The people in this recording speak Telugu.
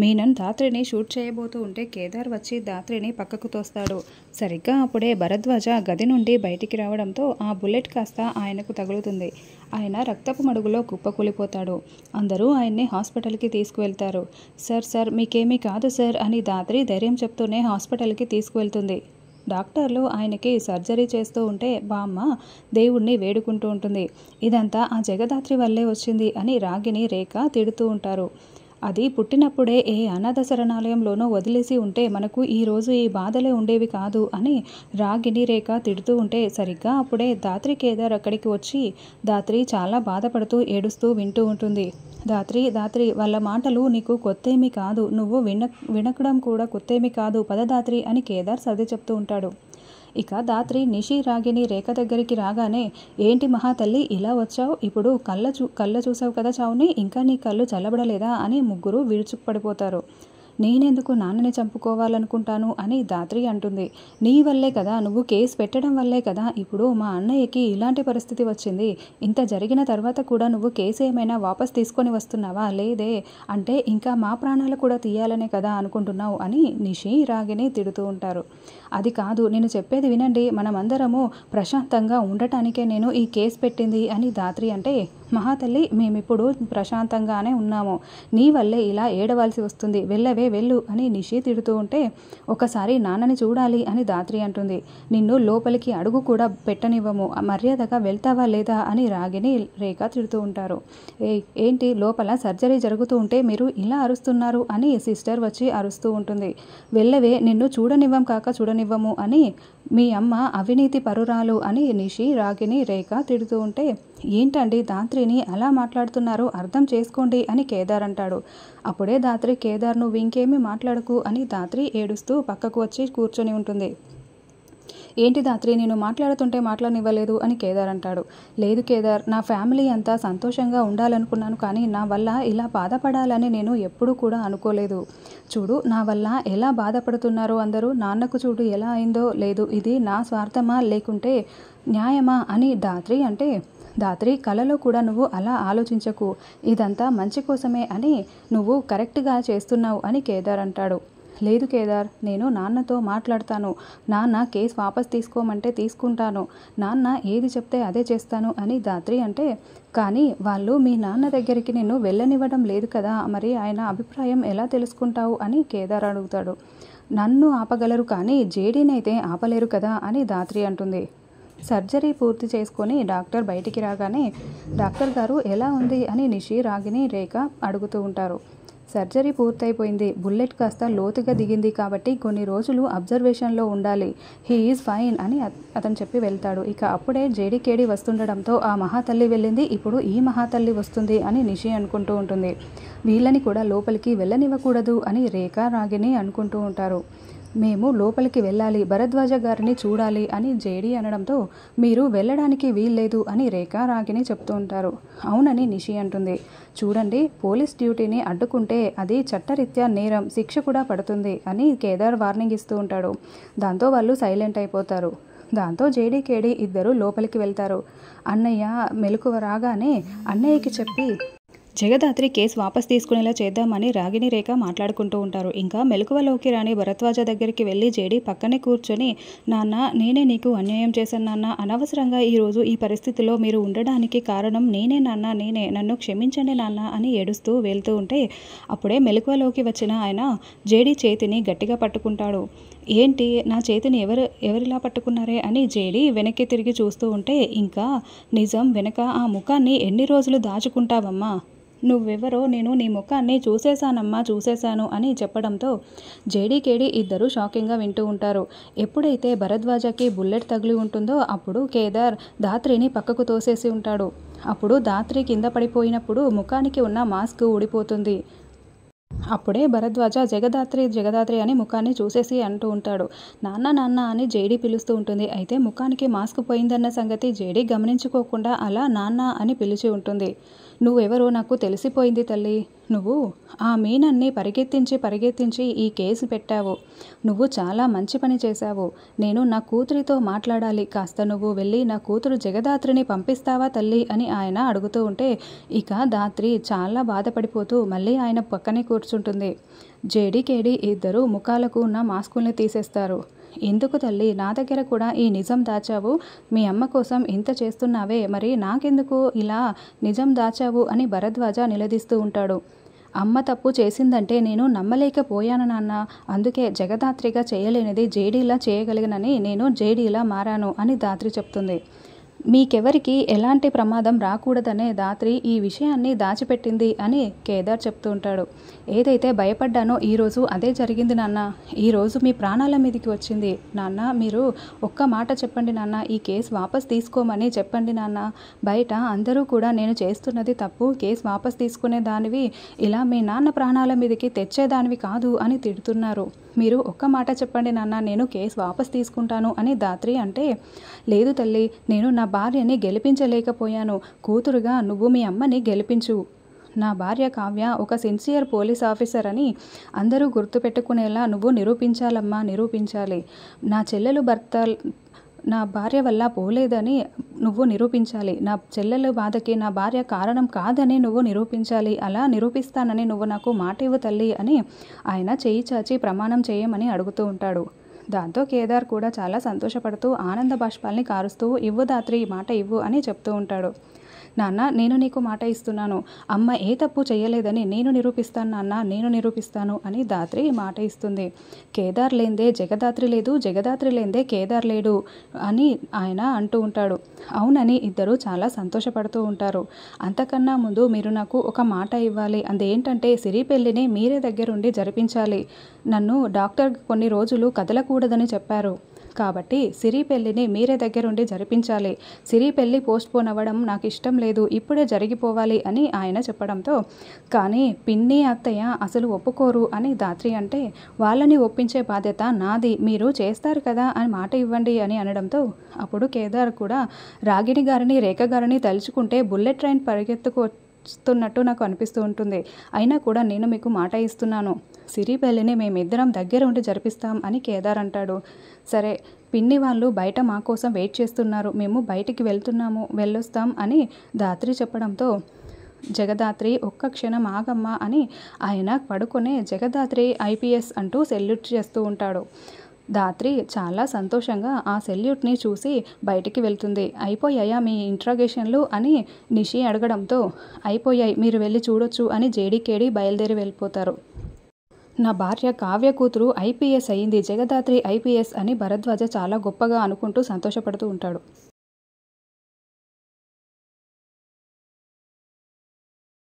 మీనన్ ధాత్రిని షూట్ చేయబోతూ ఉంటే కేదార్ వచ్చి ధాత్రిని పక్కకు తోస్తాడు. సరిగ్గా అప్పుడే భరద్వాజ గది నుండి బయటికి రావడంతో ఆ బుల్లెట్ కాస్త ఆయనకు తగులుతుంది. ఆయన రక్తపు మడుగులో కుప్పకూలిపోతాడు. అందరూ ఆయన్ని హాస్పిటల్కి తీసుకువెళ్తారు. సార్ మీకేమీ కాదు సార్ అని ధాత్రి ధైర్యం చెప్తూనే హాస్పిటల్కి తీసుకువెళ్తుంది. డాక్టర్లు ఆయనకి సర్జరీ చేస్తూ ఉంటే బామ్మ దేవుణ్ణి వేడుకుంటూ ఉంటుంది. ఇదంతా ఆ జగదాత్రి వల్లే వచ్చింది అని రాగిని రేఖ తిడుతూ ఉంటారు. అది పుట్టినప్పుడే ఏ అనాథ శరణాలయంలోనో వదిలేసి ఉంటే మనకు ఈరోజు ఈ బాధలే ఉండేవి కాదు అని రాగిని రేఖ తిడుతూ ఉంటే సరిగ్గా అప్పుడే ధాత్రి కేదార్ అక్కడికి వచ్చి ధాత్రి చాలా బాధపడుతూ ఏడుస్తూ వింటూ ఉంటుంది. ధాత్రి వాళ్ళ మాటలు నీకు కొత్తేమీ కాదు, నువ్వు వినకడం కూడా కొత్తేమీ కాదు, పద ధాత్రి అని కేదార్ సర్ది చెప్తూ ఉంటాడు. ఇక ధాత్రి నిషి రాగిని రేఖ దగ్గరికి రాగానే ఏంటి మహాతల్లి ఇలా వచ్చావు, ఇప్పుడు కళ్ళ చూసావు కదా చావుని, ఇంకా నీ కళ్ళు చల్లబడలేదా అని ముగ్గురు విరుచుకుపడిపోతారు. నేనెందుకు నాన్నని చంపుకోవాలనుకుంటాను అని ధాత్రి అంటుంది. నీ వల్లే కదా, నువ్వు కేసు పెట్టడం వల్లే కదా ఇప్పుడు మా అన్నయ్యకి ఇలాంటి పరిస్థితి వచ్చింది. ఇంత జరిగిన తర్వాత కూడా నువ్వు కేసు ఏమైనా వాపస్ తీసుకొని వస్తున్నావా? లేదే, అంటే ఇంకా మా ప్రాణాలు కూడా తీయాలనే కదా అనుకుంటున్నావు అని నిషి రాగిని తిడుతూ ఉంటారు. అది కాదు, నేను చెప్పేది వినండి, మనమందరము ప్రశాంతంగా ఉండటానికే నేను ఈ కేసు పెట్టింది అని ధాత్రి అంటే, మహాతల్లి మేమిప్పుడు ప్రశాంతంగానే ఉన్నాము, నీ వల్లే ఇలా ఏడవలసి వస్తుంది, వెళ్ళవే వెళ్ళు అని నిషి తిడుతూ ఉంటే, ఒకసారి నాన్నని చూడాలి అని ధాత్రి అంటుంది. నిన్ను లోపలికి అడుగు కూడా పెట్టనివ్వము, మర్యాదగా వెళ్తావా లేదా అని రాగిని రేఖ తిడుతూ ఉంటారు. ఏంటి లోపల సర్జరీ జరుగుతూ ఉంటే మీరు ఇలా అరుస్తున్నారు అని సిస్టర్ వచ్చి అరుస్తూ ఉంటుంది. వెళ్ళవే, నిన్ను చూడనివ్వము అని మీ అమ్మ అవినీతి పరురాలు అని నిషి రాగిని రేఖ తిడుతూ ఉంటే, ఏంటండి ధాత్రిని అలా మాట్లాడుతున్నారు, అర్థం చేసుకోండి అని కేదార్ అంటాడు. అప్పుడే ధాత్రి కేదార్ నువ్వు ఇంకేమీ మాట్లాడకు అని ధాత్రి ఏడుస్తూ పక్కకు వచ్చి కూర్చొని ఉంటుంది. ఏంటి ధాత్రి నేను మాట్లాడుతుంటే మాట్లాడనివ్వలేదు అని కేదార్ అంటాడు. లేదు కేదార్, నా ఫ్యామిలీ అంతా సంతోషంగా ఉండాలనుకున్నాను, కానీ నా వల్ల ఇలా బాధపడాలని నేను ఎప్పుడూ కూడా అనుకోలేదు. చూడు నా వల్ల ఎలా బాధపడుతున్నారో అందరూ, నాన్నకు చూడు ఎలా అయిందో. లేదు ఇది నా స్వార్థమా లేకుంటే న్యాయమా అని ధాత్రి అంటే, ధాత్రి కలలో కూడా నువ్వు అలా ఆలోచించకు, ఇదంతా మంచి కోసమే అని నువ్వు కరెక్ట్గా చేస్తున్నావు అని కేదార్ అంటాడు. లేదు కేదార్, నేను నాన్నతో మాట్లాడతాను, నాన్న కేసు వాపస్ తీసుకోమంటే తీసుకుంటాను, నాన్న ఏది చెప్తే అదే చేస్తాను అని ధాత్రి అంటే, కానీ వాళ్ళు మీ నాన్న దగ్గరికి నిన్ను వెళ్ళనివ్వడం లేదు కదా, మరి ఆయన అభిప్రాయం ఎలా తెలుసుకుంటావు అని కేదార్ అడుగుతాడు. నన్ను ఆపగలరు కానీ జేడీనైతే ఆపలేరు కదా అని ధాత్రి అంటుంది. సర్జరీ పూర్తి చేసుకొని డాక్టర్ బయటికి రాగానే డాక్టర్ గారు ఎలా ఉంది అని నిషి రాగిని రేఖ అడుగుతూ ఉంటారు. సర్జరీ పూర్తయిపోయింది, బుల్లెట్ కాస్త లోతుగా దిగింది కాబట్టి కొన్ని రోజులు అబ్జర్వేషన్లో ఉండాలి, హీ ఈజ్ ఫైన్ అని అతను చెప్పి వెళ్తాడు. ఇక అప్పుడే జేడీకేడి వస్తుండడంతో ఆ మహాతల్లి వెళ్ళింది, ఇప్పుడు ఈ మహాతల్లి వస్తుంది అని నిషి అనుకుంటూ ఉంటుంది. వీళ్ళని కూడా లోపలికి వెళ్ళనివ్వకూడదు అని రేఖ రాగిని అనుకుంటూ ఉంటారు. మేము లోపలికి వెళ్ళాలి, భరద్వాజ గారిని చూడాలి అని జేడీ అనడంతో మీరు వెళ్ళడానికి వీల్లేదు అని రేఖ రాగిని చెప్తూ ఉంటారు. అవునని నిషి అంటుంది. చూడండి, పోలీస్ డ్యూటీని అడ్డుకుంటే అది చట్టరీత్యా నేరం, శిక్ష కూడా పడుతుంది అని కేదార్ వార్నింగ్ ఇస్తూ ఉంటాడు. దాంతో వాళ్ళు సైలెంట్ అయిపోతారు. దాంతో జేడీకేడి ఇద్దరు లోపలికి వెళ్తారు. అన్నయ్య మెలకువ రాగానే అన్నయ్యకి చెప్పి జగదాత్రి కేసు వాపస్ తీసుకునేలా చేద్దామని రాగిని రేఖ మాట్లాడుకుంటూ ఉంటారు. ఇంకా మెలకువలోకి రాని భరద్వాజ దగ్గరికి వెళ్ళి జేడీ పక్కనే కూర్చొని, నాన్న నేనే నీకు అన్యాయం చేశాను నాన్న, అనవసరంగా ఈరోజు ఈ పరిస్థితిలో మీరు ఉండడానికి కారణం నేనే నాన్న, నేనే, నన్ను క్షమించండి నాన్న అని ఏడుస్తూ వెళ్తూ ఉంటే అప్పుడే మెలకువలోకి వచ్చిన ఆయన జేడీ చేతిని గట్టిగా పట్టుకుంటాడు. ఏంటి నా చేతిని ఎవరిలా పట్టుకున్నారే అని జేడీ వెనక్కి తిరిగి చూస్తూ ఉంటే, ఇంకా నిజం వెనక ఆ ముఖాన్ని ఎన్ని రోజులు దాచుకుంటావమ్మా, నువ్వెవరో నేను నీ ముఖాన్ని చూసేశాను అని చెప్పడంతో జేడీకేడి ఇద్దరు షాకింగ్గా వింటూ ఉంటారు. ఎప్పుడైతే భరద్వాజకి బుల్లెట్ తగిలి ఉంటుందో అప్పుడు కేదార్ ధాత్రిని పక్కకు తోసేసి ఉంటాడు. అప్పుడు ధాత్రి కింద పడిపోయినప్పుడు ముఖానికి ఉన్న మాస్క్ ఊడిపోతుంది. అప్పుడే భరద్వాజ జగదాత్రి అని ముఖాన్ని చూసేసి అంటూ ఉంటాడు. నాన్న అని జేడీ పిలుస్తూ ఉంటుంది. అయితే ముఖానికి మాస్క్ పోయిందన్న సంగతి జేడీ గమనించుకోకుండా అలా నాన్న అని పిలిచి ఉంటుంది. నువ్వెవరో నాకు తెలిసిపోయింది తల్లి. నువ్వు ఆ మీనన్ని పరిగెత్తించి ఈ కేసు పెట్టావు. నువ్వు చాలా మంచి పని చేశావు. నేను నా కూతురితో మాట్లాడాలి. కాస్త నువ్వు వెళ్ళి నా కూతురు జగదాత్రిని పంపిస్తావా తల్లి అని ఆయన అడుగుతూ ఉంటే ఇక దాత్రి చాలా బాధపడిపోతూ మళ్ళీ ఆయన పక్కనే కూర్చుంటుంది. జేడీ ఇద్దరు ముఖాలకు ఉన్న మాస్కుల్ని తీసేస్తారు. ఎందుకు తల్లి నా దగ్గర కూడా ఈ నిజం దాచావు? మీ అమ్మ కోసం ఇంత చేస్తున్నావే, మరి నాకెందుకు ఇలా నిజం దాచావు అని భరద్వాజ నిలదీస్తూ ఉంటాడు. అమ్మ తప్పు చేసిందంటే నేను నమ్మలేకపోయాను నాన్న. అందుకే జగదాత్రిగా చేయలేనిది జేడీలా చేయగలిగినని నేను జేడీలా మారాను అని దాత్రి చెప్తుంది. మీకెవరికి ఎలాంటి ప్రమాదం రాకూడదనే దాత్రి ఈ విషయాన్ని దాచిపెట్టింది అని కేదార్ చెప్తూ ఉంటాడు. ఏదైతే భయపడ్డానో ఈరోజు అదే జరిగింది నాన్న. ఈరోజు మీ ప్రాణాల మీదకి వచ్చింది నాన్న. మీరు ఒక్క మాట చెప్పండి నాన్న, ఈ కేసు వాపస్ తీసుకోమని చెప్పండి నాన్న. బయట అందరూ కూడా నేను చేస్తున్నది తప్పు, కేసు వాపస్ తీసుకునే దానివి, ఇలా మీ నాన్న ప్రాణాల మీదకి తెచ్చేదానివి కాదు అని తిడుతున్నారు. మీరు ఒక్క మాట చెప్పండి నాన్న, నేను కేసు వాపస్ తీసుకుంటాను అని దాత్రి అంటే, లేదు తల్లి, నేను నా భార్యని గెలిపించలేకపోయాను. కూతురుగా నువ్వు మీ అమ్మని గెలిపించు. నా భార్య కావ్య ఒక సిన్సియర్ పోలీస్ ఆఫీసర్ అని అందరూ గుర్తుపెట్టుకునేలా నువ్వు నిరూపించాలమ్మా, నిరూపించాలి. నా చెల్లెలు భర్త నా భార్య వల్ల పోలేదని నువ్వు నిరూపించాలి. నా చెల్లెలు బాధకి నా భార్య కారణం కాదని నువ్వు నిరూపించాలి. అలా నిరూపిస్తానని నువ్వు నాకు మాట ఇవ్వు తల్లి అని ఆయన చేయి చాచి ప్రమాణం చేయమని అడుగుతూ ఉంటాడు. దాంతో కేదార్ కూడా చాలా సంతోషపడుతూ ఆనంద బాష్పాల్ని కారుస్తూ ఇవ్వు దాత్రి, మాట ఇవ్వు అని చెప్తూ ఉంటాడు. నాన్న, నేను నీకు మాట ఇస్తున్నాను. అమ్మ ఏ తప్పు చేయలేదని నేను నిరూపిస్తాను నాన్న, నేను నిరూపిస్తాను అని దాత్రి మాట ఇస్తుంది. కేదార్ లేందే జగదాత్రి లేదు, జగదాత్రి లేందే కేదార్ లేడు అని ఆయన అంటూ ఉంటాడు. అవునని ఇద్దరు చాలా సంతోషపడుతూ ఉంటారు. అంతకన్నా ముందు మీరు నాకు ఒక మాట ఇవ్వాలి. అదేంటంటే సిరి పెళ్ళిని మీరే దగ్గరుండి జరిపించాలి. నన్ను డాక్టర్ కొన్ని రోజులు కదలకూడదని చెప్పారు. కాబట్టి సిరి పెళ్ళిని మీరే దగ్గరుండి జరిపించాలి. సిరి పెళ్ళి పోస్ట్పోన్ అవ్వడం నాకు ఇష్టం లేదు, ఇప్పుడే జరిగిపోవాలి అని ఆయన చెప్పడంతో, కానీ పిన్ని అత్తయ్య అసలు ఒప్పుకోరు అని దాత్రి అంటే, వాళ్ళని ఒప్పించే బాధ్యత నాది, మీరు చేస్తారు కదా అని మాట ఇవ్వండి అని అనడంతో అప్పుడు కేదార్ కూడా రాగిణి గారిని రేఖ గారిని తలుచుకుంటే బుల్లెట్ ట్రైన్ పరిగెత్తుకొస్తున్నట్టు నాకు అనిపిస్తూ ఉంటుంది. అయినా కూడా నేను మీకు మాట ఇస్తున్నాను, సిరి పెళ్ళిని మేమిద్దరం దగ్గర ఉండి జరిపిస్తాం అని కేదార్ అంటాడు. సరే, పిన్ని వాళ్ళు బయట మా కోసం వెయిట్ చేస్తున్నారు, మేము బయటికి వెళ్ళొస్తాం అని దాత్రి చెప్పడంతో జగదాత్రి ఒక్క క్షణం ఆగమ్మా అని ఆయన పడుకునే జగదాత్రి ఐపీఎస్ అంటూ సెల్యూట్ చేస్తూ ఉంటాడు. దాత్రి చాలా సంతోషంగా ఆ సెల్యూట్ని చూసి బయటికి వెళ్తుంది. అయిపోయాయా మీ ఇంట్రాగేషన్లు అని నిషి అడగడంతో, అయిపోయాయి, మీరు వెళ్ళి చూడొచ్చు అని జేడీకేడి బయలుదేరి వెళ్ళిపోతారు. నా భార్య కావ్య కూతురు ఐపీఎస్ అయింది, జగదాత్రి ఐపీఎస్ అని భరద్వాజ చాలా గొప్పగా అనుకుంటూ సంతోషపడుతూ ఉంటాడు.